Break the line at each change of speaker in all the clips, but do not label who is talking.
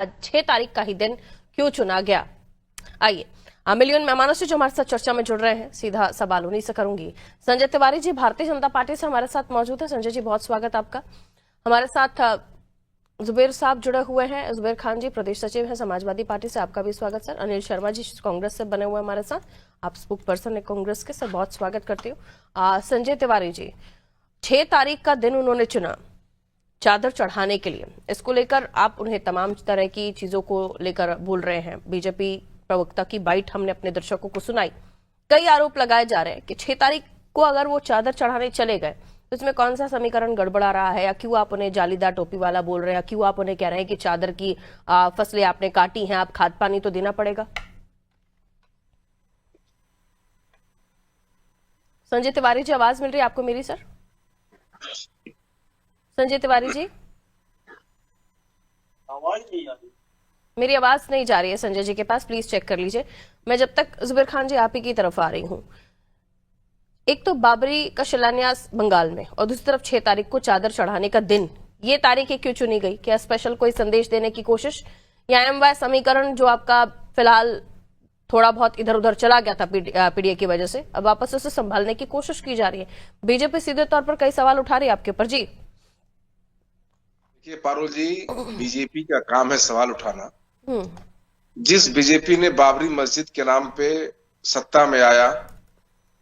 6 तारीख का ही दिन क्यों चुना गया। आइए मिलियन मेहमानों से जो हमारे साथ चर्चा में जुड़ रहे हैं, सीधा सवाल उन्हीं से करूंगी। संजय तिवारी जी भारतीय जनता पार्टी से हमारे साथ मौजूद है। संजय जी बहुत स्वागत आपका। हमारे साथ जुबेर साहब जुड़े हुए हैं, जुबेर खान जी प्रदेश सचिव हैं समाजवादी पार्टी से, आपका भी स्वागत सर। अनिल शर्मा जी कांग्रेस से बने हुए हमारे साथ, आप स्पोक पर्सन है कांग्रेस के, सर बहुत स्वागत करती हूँ। संजय तिवारी जी 6 तारीख का दिन उन्होंने चुना चादर चढ़ाने के लिए, इसको लेकर आप उन्हें तमाम तरह की चीजों को लेकर बोल रहे हैं। बीजेपी प्रवक्ता की बाइट हमने अपने दर्शकों को सुनाई। कई आरोप लगाए जा रहे हैं कि 6 तारीख को अगर वो चादर चढ़ाने चले गए तो इसमें कौन सा समीकरण गड़बड़ा रहा है, या क्यों आप उन्हें जालीदार टोपी वाला बोल रहे हैं, क्यों आप उन्हें कह रहे हैं कि चादर की फसलें आपने काटी हैं, आप खाद पानी तो देना पड़ेगा। संजय तिवारी जी आवाज मिल रही है आपको मेरी सर? संजय तिवारी जी
आवाज नहीं आ रही,
मेरी आवाज नहीं जा रही है संजय जी के पास, प्लीज चेक कर लीजिए। मैं जब तक जुबेर खान जी आप ही की तरफ आ रही हूं। एक तो बाबरी का शिलान्यास बंगाल में और दूसरी तरफ 6 तारीख को चादर चढ़ाने का दिन, ये तारीखें क्यों चुनी गई? क्या स्पेशल कोई संदेश देने की कोशिश, या एमवाय समीकरण जो आपका फिलहाल थोड़ा बहुत इधर उधर चला गया था पीडीए की वजह से, अब वापस उसे संभालने की कोशिश की जा रही है? बीजेपी सीधे तौर पर कई सवाल उठा रही है आपके ऊपर जी।
देखिए पारुल जी, बीजेपी का काम है सवाल उठाना।
हम्म।
जिस बीजेपी ने बाबरी मस्जिद के नाम पे सत्ता में आया,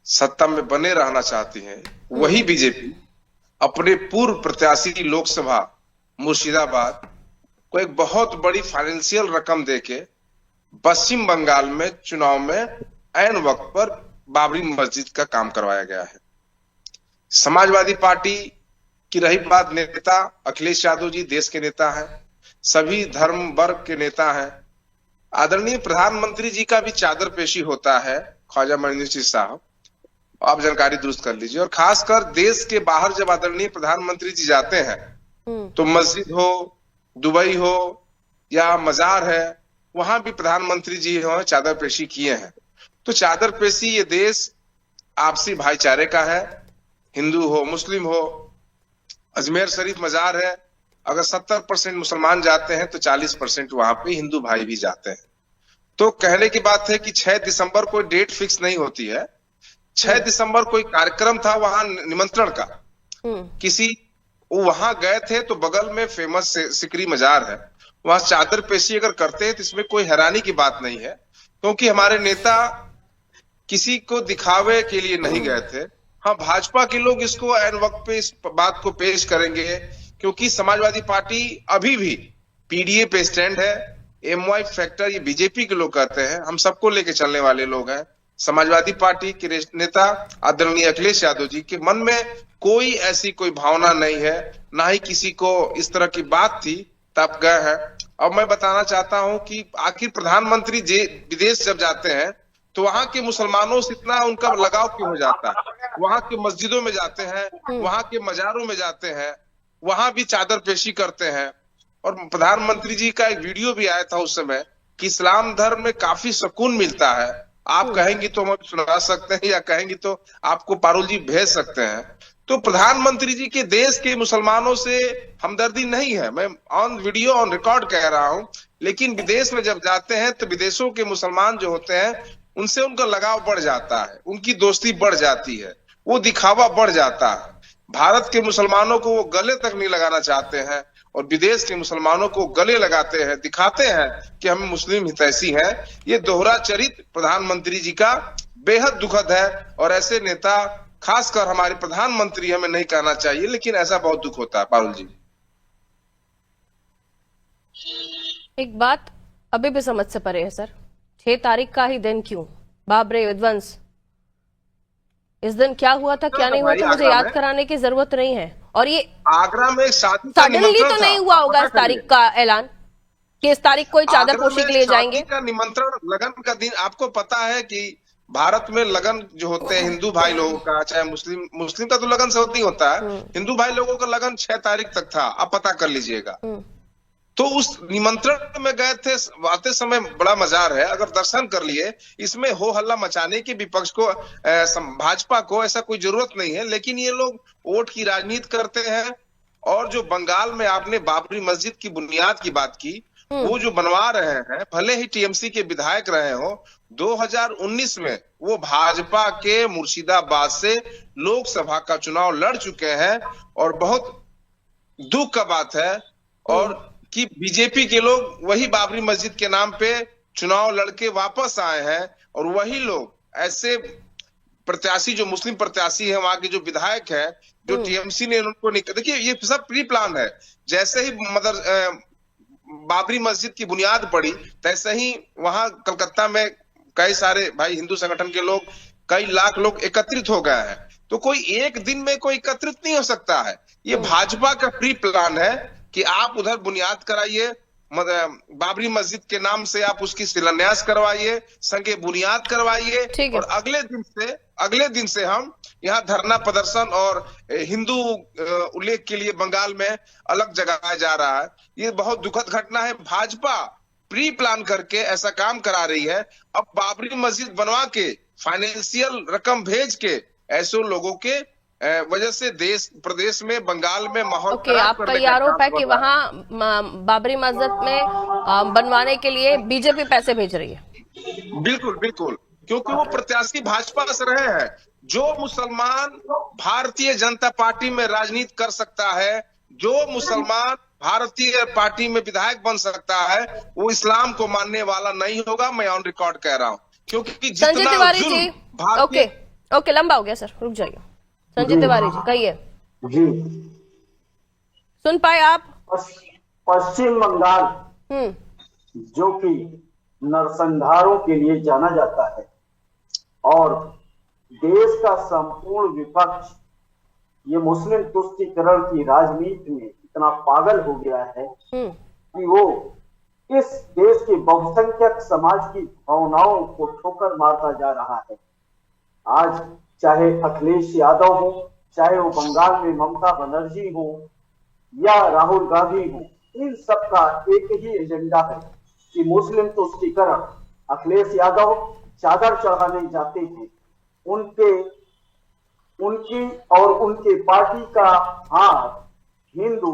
सत्ता में बने रहना चाहती है, वही बीजेपी अपने पूर्व प्रत्याशी लोकसभा मुर्शिदाबाद को एक बहुत बड़ी फाइनेंशियल रकम देके पश्चिम बंगाल में चुनाव में ऐन वक्त पर बाबरी मस्जिद का काम करवाया गया है। समाजवादी पार्टी की रही बात, नेता अखिलेश यादव जी देश के नेता हैं, सभी धर्म वर्ग के नेता हैं। आदरणीय प्रधानमंत्री जी का भी चादर पेशी होता है, ख्वाजा मोइनुद्दीन चिश्ती साहब, आप जानकारी दुरुस्त कर लीजिए। और खासकर देश के बाहर जब आदरणीय प्रधानमंत्री जी जाते हैं तो मस्जिद हो, दुबई हो या मजार है, वहां भी प्रधानमंत्री जी चादर पेशी किए हैं। तो चादर पेशी ये देश आपसी भाईचारे का है, हिंदू हो मुस्लिम हो। अजमेर शरीफ मजार है, अगर 70% मुसलमान जाते हैं तो 40% वहां पे हिंदू भाई भी जाते हैं। तो कहने की बात है कि 6 दिसंबर कोई डेट फिक्स नहीं होती है। 6 दिसंबर कोई कार्यक्रम था वहां निमंत्रण का, किसी वो वहां गए थे, तो बगल में फेमस सिकरी मजार है, वहां चादर पेशी अगर करते हैं तो इसमें कोई हैरानी की बात नहीं है, क्योंकि हमारे नेता किसी को दिखावे के लिए नहीं गए थे। हाँ, भाजपा के लोग इसको ऐन वक्त पे इस बात को पेश करेंगे, क्योंकि समाजवादी पार्टी अभी भी पीडीए पे स्टैंड है। एमवाई फैक्टर ये बीजेपी के लोग कहते हैं, हम सबको लेके चलने वाले लोग हैं। समाजवादी पार्टी के नेता आदरणीय अखिलेश यादव जी के मन में कोई ऐसी कोई भावना नहीं है, ना ही किसी को इस तरह की बात थी तब गए हैं। अब मैं बताना चाहता हूं कि आखिर प्रधानमंत्री विदेश जब जाते हैं तो वहां के मुसलमानों से इतना उनका लगाव क्यों हो जाता है? वहां के मस्जिदों में जाते हैं, वहां के मजारों में जाते हैं, वहां भी चादर पेशी करते हैं। और प्रधानमंत्री जी का एक वीडियो भी आया था उस समय कि इस्लाम धर्म में काफी सुकून मिलता है। आप कहेंगी तो हम सुना सकते हैं, या कहेंगी तो आपको पारुल जी भेज सकते हैं। तो प्रधानमंत्री जी के देश के मुसलमानों से हमदर्दी नहीं है, मैं ऑन वीडियो ऑन रिकॉर्ड कह रहा हूं। लेकिन विदेश में जब जाते हैं तो विदेशों के मुसलमान जो होते हैं उनसे उनका लगाव बढ़ जाता है, उनकी दोस्ती बढ़ जाती है, वो दिखावा बढ़ जाता है। भारत के मुसलमानों को वो गले तक नहीं लगाना चाहते हैं, और विदेश के मुसलमानों को गले लगाते हैं, दिखाते हैं कि हम मुस्लिम हितैषी हैं। ये दोहरा चरित्र प्रधानमंत्री जी का बेहद दुखद है, और ऐसे नेता खासकर हमारे प्रधानमंत्री हमें नहीं कहना चाहिए, लेकिन ऐसा बहुत दुख होता है पारुल जी।
एक बात अभी भी समझ से परे है सर, 6 तारीख का ही दिन क्यों? बाबरी विध्वंस, इस दिन क्या हुआ था क्या नहीं हुआ था मुझे याद कराने की जरूरत नहीं है। और ये
आगरा में शादी का
सडनली तो नहीं हुआ होगा इस तारीख का ऐलान कि इस तारीख को चादर पोशी के लिए जाएंगे।
का निमंत्रण लगन का दिन, आपको पता है कि भारत में लगन जो होते हैं हिंदू भाई लोगों का, चाहे मुस्लिम का तो लगन से नहीं होता है, हिंदू भाई लोगों का लगन 6 तारीख तक था, आप पता कर लीजिएगा। तो उस निमंत्रण में गए थे, आते समय बड़ा मजार है, अगर दर्शन कर लिए, इसमें हो हल्ला मचाने की विपक्ष को भाजपा को ऐसा कोई जरूरत नहीं है। लेकिन ये लोग वोट की राजनीति करते हैं। और जो बंगाल में आपने बाबरी मस्जिद की बुनियाद की बात की, वो जो बनवा रहे हैं, भले ही टीएमसी के विधायक रहे हो, 2019 में वो भाजपा के मुर्शिदाबाद से लोकसभा का चुनाव लड़ चुके हैं। और बहुत दुख का बात है और कि बीजेपी के लोग वही बाबरी मस्जिद के नाम पे चुनाव लड़के वापस आए हैं। और वही लोग ऐसे प्रत्याशी जो मुस्लिम प्रत्याशी है, वहां के जो विधायक है, जो टीएमसी ने उनको देखिए, ये सब प्री प्लान है। जैसे ही बाबरी मस्जिद की बुनियाद पड़ी, तैसे ही वहां कलकत्ता में कई सारे भाई हिंदू संगठन के लोग, कई लाख लोग एकत्रित हो गए हैं। तो कोई एक दिन में कोई एकत्रित नहीं हो सकता है। ये भाजपा का प्री प्लान है कि आप उधर बुनियाद कराइए, बाबरी मस्जिद के नाम से आप उसकी शिलान्यास करवाइए, संगे बुनियाद करवाइए, और अगले दिन से हम यहाँ धरना प्रदर्शन और हिंदू उल्लेख के लिए बंगाल में अलग जगाया जा रहा है। ये बहुत दुखद घटना है। भाजपा प्री प्लान करके ऐसा काम करा रही है। अब बाबरी मस्जिद बनवा के फाइनेंशियल रकम भेज के ऐसे लोगों के वजह से देश प्रदेश में, बंगाल में माहौल
आपका ये आरोप है कि वहाँ बाबरी मस्जिद में बनवाने के लिए बीजेपी पैसे भेज रही है।
बिल्कुल बिल्कुल, क्योंकि वो प्रत्याशी भाजपा से रहे हैं। जो मुसलमान भारतीय जनता पार्टी में राजनीति कर सकता है, जो मुसलमान भारतीय पार्टी में विधायक बन सकता है, वो इस्लाम को मानने वाला नहीं होगा। मैं ऑन रिकॉर्ड कह रहा हूँ, क्योंकि
संजय तिवारी जी, ओके लंबा हो गया सर, रुक जाइए। संजय तिवारी जी कहिए।
जी
सुन पाए आप?
पश्चिम बंगाल जो कि नरसंहारों के लिए जाना जाता है, और देश का संपूर्ण विपक्ष ये मुस्लिम तुष्टीकरण की राजनीति में इतना पागल हो गया है कि वो इस देश के बहुसंख्यक समाज की भावनाओं को ठोकर मारता जा रहा है। आज चाहे अखिलेश यादव हो, चाहे वो बंगाल में ममता बनर्जी हो या राहुल गांधी हो, इन सबका एक ही एजेंडा है कि मुस्लिम तुष्टीकरण। अखिलेश यादव चादर चढ़ाने जाते थे, उनकी और उनके पार्टी का हाथ हिंदू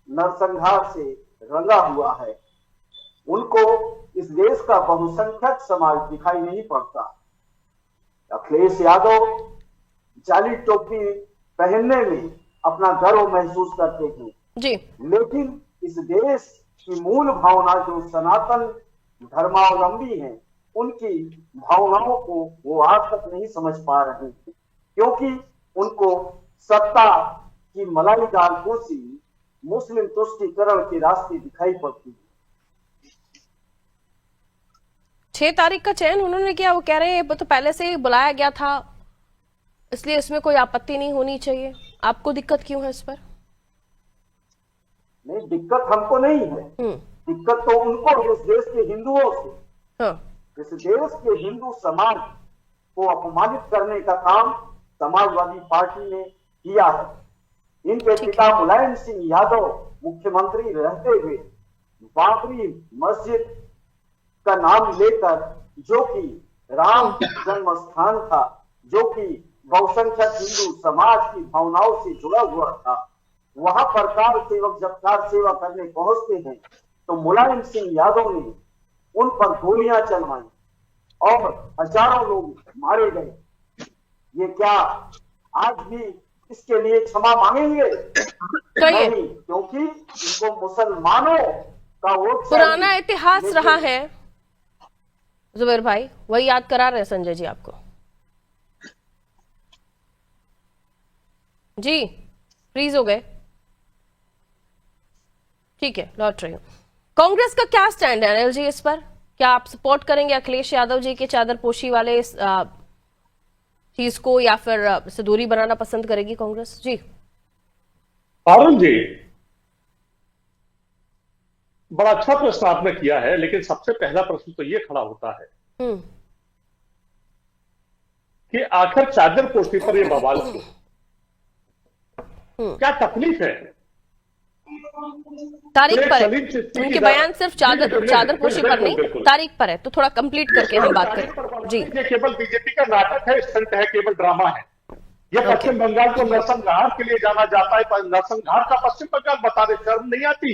नरसंहार से रंगा हुआ है। उनको इस देश का बहुसंख्यक समाज दिखाई नहीं पड़ता। अखिलेश यादव जाली टोपी पहनने में अपना गर्व महसूस करते हैं
जी,
लेकिन इस देश की मूल भावना जो सनातन धर्मावलंबी हैं, उनकी भावनाओं को वो आज तक नहीं समझ पा रहे हैं, क्योंकि उनको सत्ता की मलाईदार कुर्सी मुस्लिम तुष्टीकरण के रास्ते दिखाई पड़ती है।
6 तारीख का चयन उन्होंने किया, वो कह रहे हैं तो पहले से ही बुलाया गया था, इसलिए इसमें कोई आपत्ति नहीं होनी चाहिए। आपको दिक्कत क्यों है इस पर?
नहीं, दिक्कत हमको नहीं है, दिक्कत तो उनको, इस देश के हिंदुओं से।
हाँ।
इस देश के हिंदू समाज को अपमानित करने का काम समाजवादी पार्टी ने किया है। इनके पिता मुलायम सिंह यादव मुख्यमंत्री रहते हुए बाबरी मस्जिद का नाम लेकर, जो कि राम जन्म स्थान था, जो कि बहुसंख्यक हिंदू समाज की भावनाओं से जुड़ा हुआ था, वहां पर कार सेवक जब कार सेवा करने पहुंचते हैं तो मुलायम सिंह यादव ने उन पर गोलियां चलवाई और हजारों लोग मारे गए। ये क्या आज भी इसके लिए क्षमा मांगेंगे? नहीं, क्योंकि इनको मुसलमानों का वोट
पुराना इतिहास रहा है। जुबैर भाई वही याद करा रहे हैं संजय जी आपको। जी फ्रीज हो गए, ठीक है, लौट रही हूं। कांग्रेस का क्या स्टैंड है अनिल जी इस पर? क्या आप सपोर्ट करेंगे अखिलेश यादव जी के चादरपोशी वाले इस चीज को, या फिर इससे दूरी बनाना पसंद करेगी कांग्रेस? जी
अरुण जी, बड़ा अच्छा प्रश्न आपने किया है, लेकिन सबसे पहला प्रश्न तो ये खड़ा होता है कि आखिर चादरपोशी पर ये बवाल क्यों? क्या तकलीफ है?
तारीख पर है, उनके बयान सिर्फ चादरपोशी पर नहीं, तारीख पर है, तो थोड़ा कंप्लीट करके हम बात करें। जी,
ये केवल बीजेपी का नाटक है, स्टंट है, केवल ड्रामा है। ये पश्चिम बंगाल को नरसंहार के लिए जाना जाता है, नरसंहार का पश्चिम बंगाल बता रहे, शर्म नहीं आती?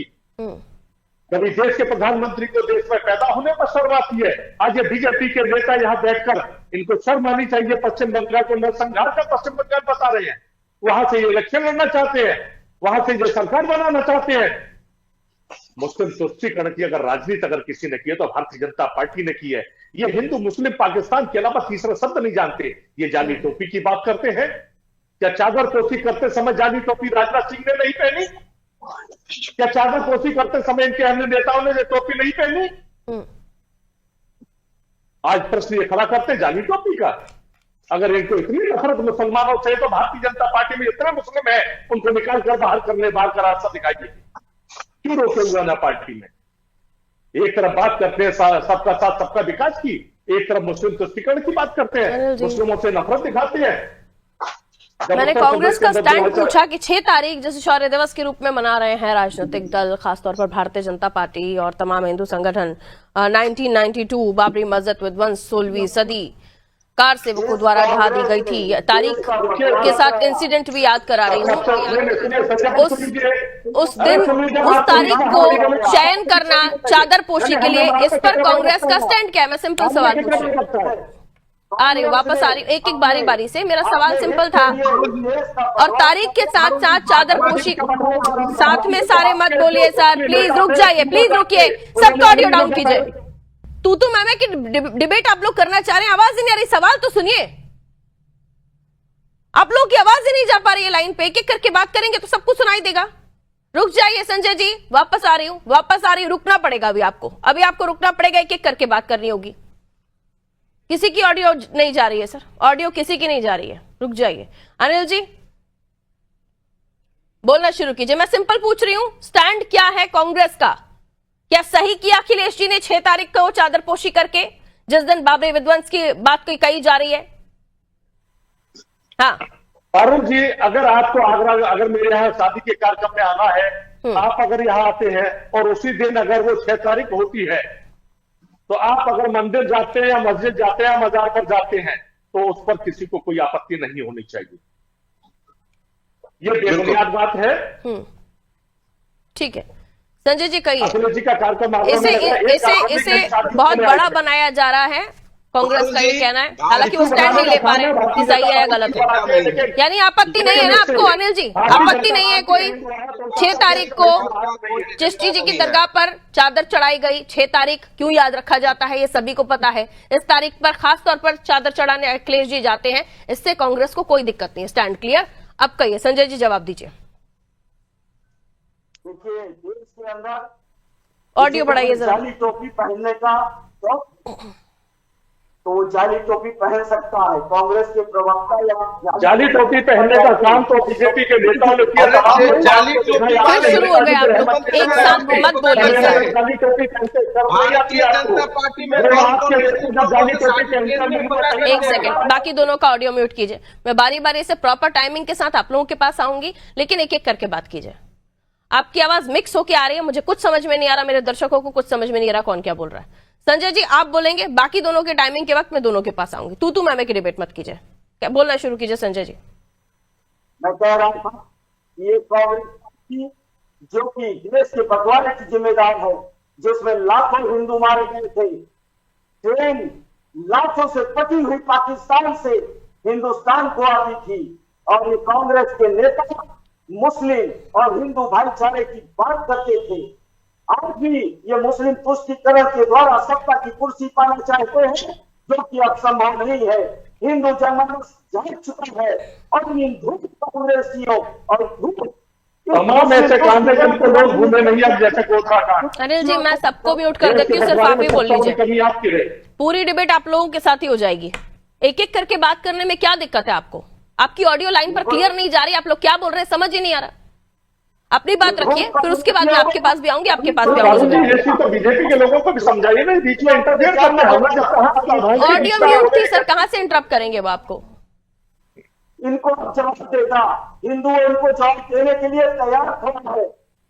कभी देश के प्रधानमंत्री को देश में पैदा होने पर शर्म आती है। आज ये बीजेपी के नेता यहाँ बैठकर इनको शर्म आनी चाहिए। पश्चिम बंगाल को नरसंहार का पश्चिम बंगाल बता रहे हैं, वहां से ये इलेक्शन लड़ना चाहते हैं, वहां से ये सरकार बनाना चाहते हैं। मुस्लिम तुष्टीकरण की अगर राजनीति अगर किसी ने की है तो भारतीय जनता पार्टी ने की है। ये हिंदू मुस्लिम पाकिस्तान के अलावा तीसरा शब्द नहीं जानते। ये जाली टोपी की बात करते हैं। क्या चादर पोशी करते समय जाली टोपी राजनाथ सिंह ने नहीं पहनी? क्या चादर पोशी करते समय इनके अन्य नेताओं ने टोपी नहीं पहनी? आज प्रश्न ये खड़ा करते जाली टोपी का। अगर इनको इतनी नफरत मुसलमानों से तो भारतीय जनता पार्टी में इतने मुस्लिम है, उनको निकाल कर बाहर का रास्ता दिखाइए। क्यों रोके हुआ ना पार्टी में? एक तरफ बात करते हैं सबका साथ सबका विकास की, एक तरफ मुस्लिम तुष्टीकरण की बात करते हैं, मुस्लिमों से नफरत दिखाते हैं।
मैंने कांग्रेस का स्टैंड पूछा कि 6 तारीख जैसे शौर्य दिवस के रूप में मना रहे हैं राजनीतिक दल, खासतौर पर भारतीय जनता पार्टी और तमाम हिंदू संगठन 1992 बाबरी मस्जिद विध्वंस 16वीं सदी कार सेवकों द्वारा ढहा दी गई थी तारीख के साथ इंसिडेंट भी याद करा रही हूँ। उस तारीख को चयन करना चादर पोशी के लिए, इस पर कांग्रेस का स्टैंड क्या है? मैं सिंपल सवाल पूछ रही हूँ। आ रही हूँ, वापस आ रही हूँ, एक एक बारी बारी से। मेरा सवाल सिंपल था। और तारीख के साथ साथ चादर पोशी, साथ में सारे मत बोलिए सर, प्लीज रुक जाइए, प्लीज रुकिए, सबका ऑडियो डाउन कीजिए। तू मैमे की डिबेट आप लोग करना चाह रहे हैं, आवाज ही नहीं आ रही, सवाल तो सुनिए। आप लोग की आवाज ही नहीं जा पा रही है लाइन पे। एक एक करके बात करेंगे तो सबको सुनाई देगा। रुक जाइए संजय जी, वापस आ रही हूं, रुकना पड़ेगा अभी आपको रुकना पड़ेगा, एक एक करके बात करनी होगी। किसी की ऑडियो नहीं जा रही है सर, ऑडियो किसी की नहीं जा रही है, रुक जाइए। अनिल जी बोलना शुरू कीजिए। मैं सिंपल पूछ रही हूं, स्टैंड क्या है कांग्रेस का? क्या सही किया अखिलेश जी ने 6 तारीख को चादर पोशी करके, जिस दिन बाबरी विध्वंस की बात कही जा रही है? हाँ
अरुण जी, अगर आपको आगरा, अगर मेरे यहाँ शादी के कार्यक्रम में आना है, आप अगर यहाँ आते हैं और उसी दिन अगर वो 6 तारीख होती है, तो आप अगर मंदिर जाते हैं या मस्जिद जाते हैं या मजार पर जाते हैं, तो उस पर किसी को कोई आपत्ति नहीं होनी चाहिए। ये बेबुनियाद बात है।
ठीक है संजय जी, कहिए।
अखिलेश जी का कार्यक्रम
इसे बहुत बड़ा बनाया जा रहा है, कांग्रेस का ये कहना है। हालांकि वो स्टैंड नहीं ले पा रहे हैं कि सही है या गलत है। यानी आपत्ति नहीं है ना आपको अनिल जी? आपत्ति नहीं है कोई? 6 तारीख को चिश्ती जी की दरगाह पर चादर चढ़ाई गई। 6 तारीख क्यों याद रखा जाता है ये सभी को पता है। इस तारीख पर खास तौर पर चादर चढ़ाने अखिलेश जी जाते हैं, इससे कांग्रेस को कोई दिक्कत नहीं है। Stand clear? अब कहिए संजय जी, जवाब दीजिए।
देखिए, देश के अंदर
ऑडियो बढ़ाइए जरा।
जाली टोपी पहनने का तो वो जाली टोपी पहन सकता है। कांग्रेस के प्रवक्ता या
जाली टोपी पहनने का काम तो बीजेपी के नेताओं ने किया।
जाली टोपी
फिर शुरू हो गए आप लोग, एक साथ मत बोलिए सर।
जाली टोपी पहनते
भारतीय जनता पार्टी में
एक सेकंड, बाकी दोनों का ऑडियो म्यूट कीजिए। मैं बारी बारी से प्रॉपर टाइमिंग के साथ आप लोगों के पास आऊंगी, लेकिन एक एक करके बात कीजिए। आपकी आवाज मिक्स होके आ रही है, मुझे कुछ समझ में नहीं आ रहा, मेरे दर्शकों को कुछ समझ में नहीं आ रहा कौन क्या बोल रहा है। संजय जी आप बोलेंगे, बाकी दोनों के टाइमिंग के वक्त मैं दोनों के पास आऊंगी। तू मैं की डिबेट मत कीजिए, क्या बोलना शुरू कीजिए संजय जी।
मैं कह रहा था ये कांग्रेस पार्टी जो कि देश के बंटवारे की जिम्मेदार है, जिसमें लाखों हिंदू मारे गए थे, ट्रेन लाखों से पटी हुई पाकिस्तान से हिंदुस्तान को आती थी, और ये कांग्रेस के नेता मुस्लिम और हिंदू भाईचारे की बात करते थे। आज भी ये मुस्लिम तुष्टीकरण के द्वारा सत्ता की कुर्सी पाना चाहते हैं, जो कि अब संभव नहीं है। हिंदू जनमानस जाग चुका है और इन धूप कांग्रेसियों और धूप
तमाम ऐसे कांग्रेस को लोग घूमे नहीं। अब जैसे गोरखा
अनिल जी, मैं सबको म्यूट कर देती हूँ, सिर्फ आप ही बोल लीजिए। पूरी डिबेट आप लोगों के साथ ही हो जाएगी। एक एक करके बात करने में क्या दिक्कत है आपको? आपकी ऑडियो लाइन पर क्लियर नहीं जा रही, आप लोग क्या बोल रहे हैं समझ ही नहीं आ रहा। अपनी बात रखिए, फिर उसके बाद मैं आपके पास भी आऊंगी, आपके पास भी आऊंगी।
तो बीजेपी के लोगों को भी समझाइए ना, बीच में इंटरफेयर करना है।
ऑडियो म्यूट थी सर, कहां से इंटरप्ट करेंगे वो आपको?
इनको जवाब देगा, हिंदू इनको जवाब देने के लिए तैयार खड़ा है।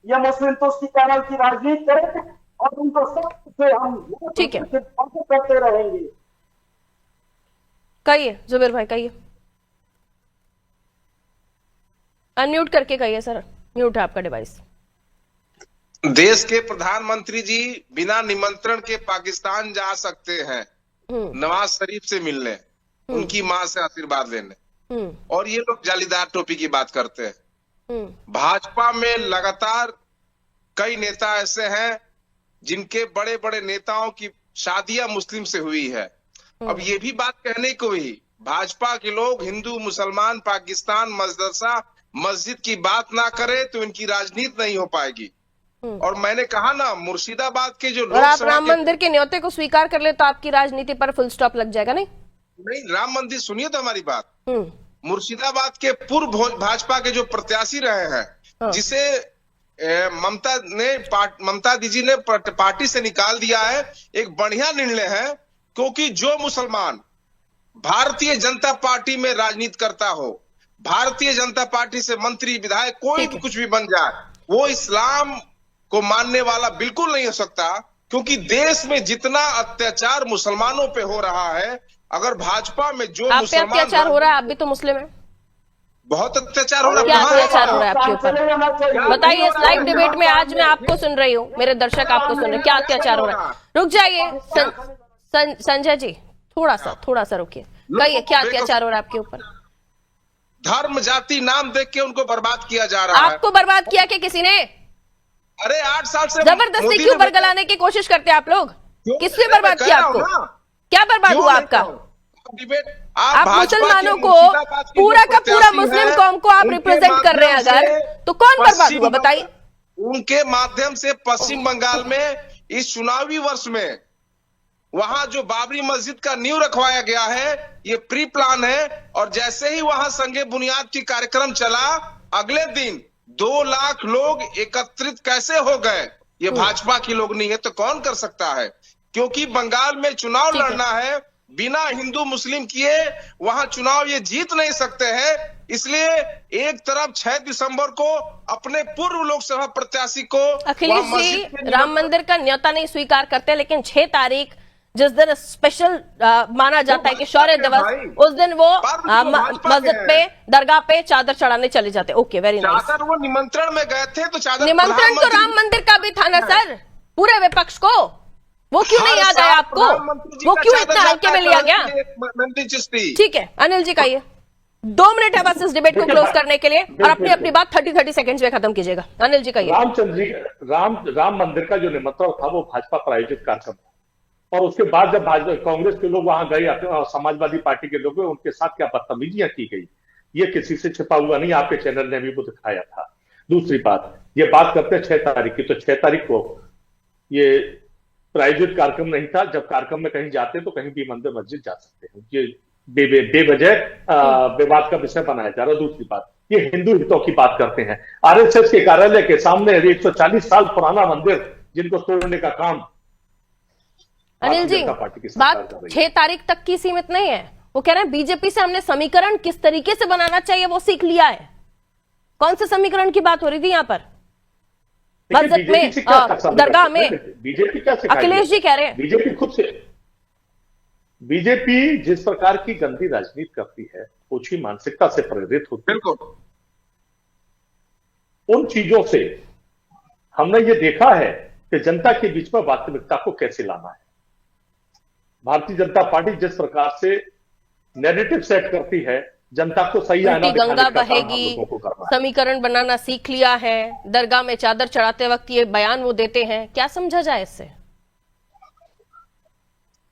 ये मुस्लिम तुष्टीकरण की राजनीति करें और उनको सबसे हम
ठीक है
करते रहेंगे।
कहिए जुबेर भाई, कहिए। अनम्यूट करके कहिए सर, म्यूट है आपका डिवाइस।
देश के प्रधानमंत्री जी बिना निमंत्रण के पाकिस्तान जा सकते हैं नवाज शरीफ से मिलने, उनकी मां से आशीर्वाद लेने, और ये लोग जालीदार टोपी की बात करते हैं। भाजपा में लगातार कई नेता ऐसे हैं जिनके बड़े बड़े नेताओं की शादियां मुस्लिम से हुई है। अब ये भी बात कहने को ही भाजपा के लोग हिंदू मुसलमान पाकिस्तान मदरसा मस्जिद की बात ना करे तो इनकी राजनीति नहीं हो पाएगी। और मैंने कहा ना, मुर्शिदाबाद के जो
और आप राम मंदिर के न्योते को स्वीकार कर ले तो आपकी राजनीति पर फुल स्टॉप लग जाएगा। नहीं
राम मंदिर, सुनिए तो हमारी बात। मुर्शिदाबाद के पूर्व भाजपा के जो प्रत्याशी रहे हैं, जिसे ममता दीदी ने पार्टी से निकाल दिया है, एक बढ़िया निर्णय है। क्योंकि जो मुसलमान भारतीय जनता पार्टी में राजनीति करता हो, भारतीय जनता पार्टी से मंत्री विधायक कोई भी कुछ भी बन जाए, वो इस्लाम को मानने वाला बिल्कुल नहीं हो सकता। क्योंकि देश में जितना अत्याचार मुसलमानों पे हो रहा है, अगर भाजपा में जो
आप पे अत्याचार हो रहा है, आप भी तो मुस्लिम हैं,
बहुत अत्याचार हो रहा है।
क्या अत्याचार हो रहा है आपके ऊपर? बताइए, इस लाइव डिबेट में आज मैं आपको सुन रही हूँ, मेरे दर्शक आपको सुन रहे हैं, क्या अत्याचार हो रहा है? रुक जाइए संजय जी, थोड़ा सा रुकिए, कहिए क्या अत्याचार हो रहा है आपके ऊपर?
धर्म जाति नाम देख के उनको बर्बाद किया जा रहा है।
आपको बर्बाद किया कि किसी ने?
अरे 8 साल से
जबरदस्ती क्यों बरगलाने की कोशिश करते हैं आप लोग? किसने बर्बाद किया आपको? क्या बर्बाद हुआ आपका? आप मुसलमानों को, पूरा का पूरा मुस्लिम कौम को आप रिप्रेजेंट कर रहे हैं अगर, तो कौन बर्बाद हुआ बताइए?
उनके माध्यम से पश्चिम बंगाल में इस चुनावी वर्ष में वहां जो बाबरी मस्जिद का नींव रखवाया गया है, ये प्री प्लान है। और जैसे ही वहां संगे बुनियाद की कार्यक्रम चला, अगले दिन 2 लाख लोग एकत्रित कैसे हो गए? ये भाजपा के लोग नहीं है तो कौन कर सकता है? क्योंकि बंगाल में चुनाव लड़ना है, बिना हिंदू मुस्लिम किए वहां चुनाव ये जीत नहीं सकते हैं। इसलिए एक तरफ 6 दिसंबर को अपने पूर्व लोकसभा प्रत्याशी को,
अखिलेश जी राम मंदिर का न्योता नहीं स्वीकार करते, लेकिन 6 तारीख जिस दिन स्पेशल माना जाता है कि शौर्य दिवस, उस दिन वो मस्जिद पे, दरगाह पे चादर चढ़ाने चले जाते। Okay, very nice.
चादर वो निमंत्रण में गए थे तो चादर,
निमंत्रण तो राम मंदिर का भी था ना सर, पूरे विपक्ष को, वो क्यों नहीं याद आया आपको? वो क्यों इतना हल्के में लिया गया? ठीक है, अनिल जी कहिए, 2 मिनट है बस इस डिबेट को क्लोज करने के लिए, और अपनी बात 30 सेकंड्स में खत्म कीजिएगा। अनिल जी कहिए।
रामचंद्र जी, राम मंदिर का जो निमंत्रण था वो भाजपा प्रायोजित कार्यक्रम था, और उसके बाद जब भाजपा कांग्रेस के लोग वहां गए और समाजवादी पार्टी के लोग, उनके साथ क्या बदतमीजियां की गई, ये किसी से छिपा हुआ नहीं, आपके चैनल ने भी वो दिखाया था। दूसरी बात, ये बात करते हैं 6 तारीख की, तो 6 तारीख को ये प्रायोजित कार्यक्रम नहीं था। जब कार्यक्रम में कहीं जाते तो कहीं भी मंदिर मस्जिद जा सकते हैं, ये बेवजह विवाद का विषय बनाया जा रहा है। दूसरी बात, ये हिंदू हितों की बात करते हैं। आरएसएस के कार्यालय के सामने 140 साल पुराना मंदिर जिनको तोड़ने का काम
अनिल जी, बात 6 तारीख तक की सीमित नहीं है। वो कह रहे हैं बीजेपी से हमने समीकरण किस तरीके से बनाना चाहिए वो सीख लिया है। कौन से समीकरण की बात हो रही थी यहाँ पर? मस्जिद में, दरगाह में
बीजेपी क्या सिखाएगी?
अखिलेश जी कह रहे हैं
बीजेपी खुद से, बीजेपी जिस प्रकार की गंदी राजनीति करती है, ओछी मानसिकता से प्रेरित होती है। उन चीजों से हमने ये देखा है कि जनता के बीच में वास्तविकता को कैसे लाना है। भारतीय जनता पार्टी जिस प्रकार से नैरेटिव सेट करती है, जनता को सही आना
गंगा बहेगी, समीकरण बनाना सीख लिया है, दरगाह में चादर चढ़ाते वक्त ये बयान वो देते हैं, क्या समझा जाए इससे?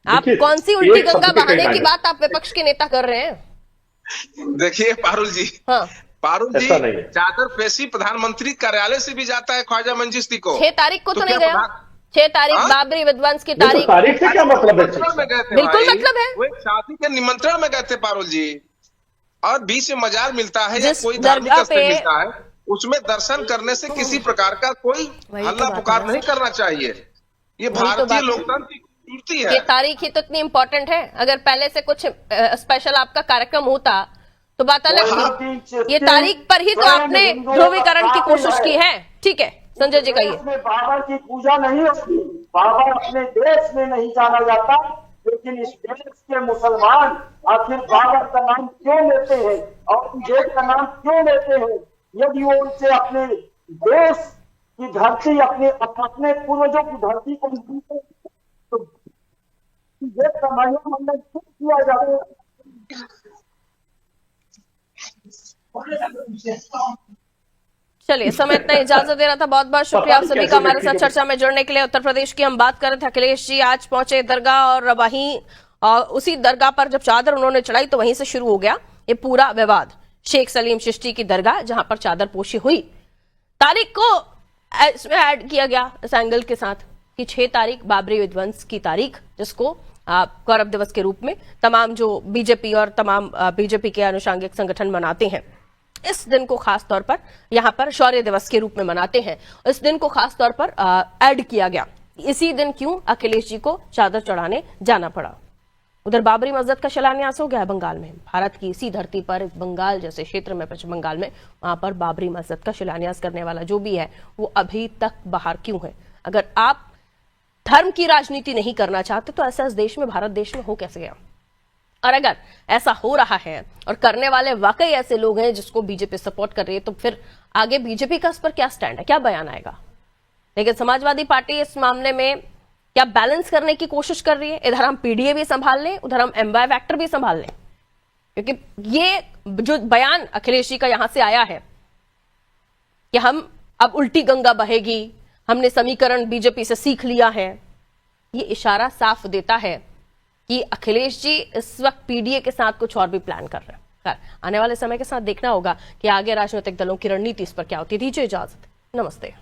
आप कौन सी उल्टी गंगा बहाने की बात आप विपक्ष के नेता कर रहे हैं?
देखिए पारुल जी,
हाँ,
पारुल जी, चादर पेशी प्रधानमंत्री कार्यालय से भी जाता है ख्वाजा मंजिस्ती को।
6 तारीख को तो नहीं गया? 6 तारीख बाबरी विध्वंस की तारीख
से क्या मतलब है?
बिल्कुल मतलब है,
वो शादी के निमंत्रण में गए थे पारुल जी, और बीच में मजार मिलता है या कोई
दरगाह
धार्मिक स्थल मिलता है, उसमें दर्शन करने से किसी प्रकार का कोई हल्ला पुकार नहीं करना चाहिए। ये भारतीय लोकतंत्र की खूबसूरती है।
ये तारीख ही तो इतनी इम्पोर्टेंट है। अगर पहले से कुछ स्पेशल आपका कार्यक्रम होता तो बात अलग थी। ये तारीख पर ही तो आपने ध्रुवीकरण की कोशिश की है। ठीक है, संजय जी कहिए।
बाबा की पूजा नहीं होती, बाबा अपने देश में नहीं जाना जाता, लेकिन इस देश के मुसलमान आखिर बाबा का नाम क्यों लेते हैं और देश का नाम क्यों लेते हैं? यदि वो उनसे अपने देश कि धरती अपने पूर्वजों की धरती को तो ये समारोह मंडल खुद किया जाए।
चलिए, समय इतना इजाजत दे रहा था। बहुत बहुत शुक्रिया आप सभी का हमारे साथ चर्चा में जुड़ने के लिए। उत्तर प्रदेश की हम बात कर रहे थे। अखिलेश जी आज पहुंचे दरगाह और वहीं उसी दरगाह पर जब चादर उन्होंने चढ़ाई तो वहीं से शुरू हो गया ये पूरा विवाद। शेख सलीम चिश्ती की दरगाह जहां पर चादर पोशी हुई, तारीख को इसमें ऐड किया गया इस एंगल के साथ कि 6 तारीख बाबरी विध्वंस की तारीख, जिसको गौरव दिवस के रूप में तमाम जो बीजेपी और तमाम बीजेपी के अनुषंगिक संगठन मनाते हैं, इस दिन को खास तौर पर यहां पर शौर्य दिवस के रूप में मनाते हैं। इस दिन को खास तौर पर ऐड किया गया। इसी दिन क्यों अखिलेश जी को चादर चढ़ाने जाना पड़ा। उधर बाबरी मस्जिद का शिलान्यास हो गया है बंगाल में। भारत की इसी धरती पर बंगाल जैसे क्षेत्र में, पश्चिम बंगाल में, वहां पर बाबरी मस्जिद का शिलान्यास करने वाला जो भी है वो अभी तक बाहर क्यों है। अगर आप धर्म की राजनीति नहीं करना चाहते तो ऐसा इस देश में, भारत देश में हो कैसे गया। और अगर ऐसा हो रहा है और करने वाले वाकई ऐसे लोग हैं जिसको बीजेपी सपोर्ट कर रही है, तो फिर आगे बीजेपी का इस पर क्या स्टैंड है, क्या बयान आएगा। लेकिन समाजवादी पार्टी इस मामले में क्या बैलेंस करने की कोशिश कर रही है। इधर हम पीडीए भी संभाल लें, उधर हम एमवाई फैक्टर भी संभाल लें, क्योंकि ये जो बयान अखिलेश जी का यहां से आया है कि हम अब उल्टी गंगा बहेगी, हमने समीकरण बीजेपी से सीख लिया है, ये इशारा साफ देता है कि अखिलेश जी इस वक्त पीडीए के साथ कुछ और भी प्लान कर रहे हैं। आने वाले समय के साथ देखना होगा कि आगे राजनीतिक दलों की रणनीति इस पर क्या होती है। दीजिए इजाजत, नमस्ते।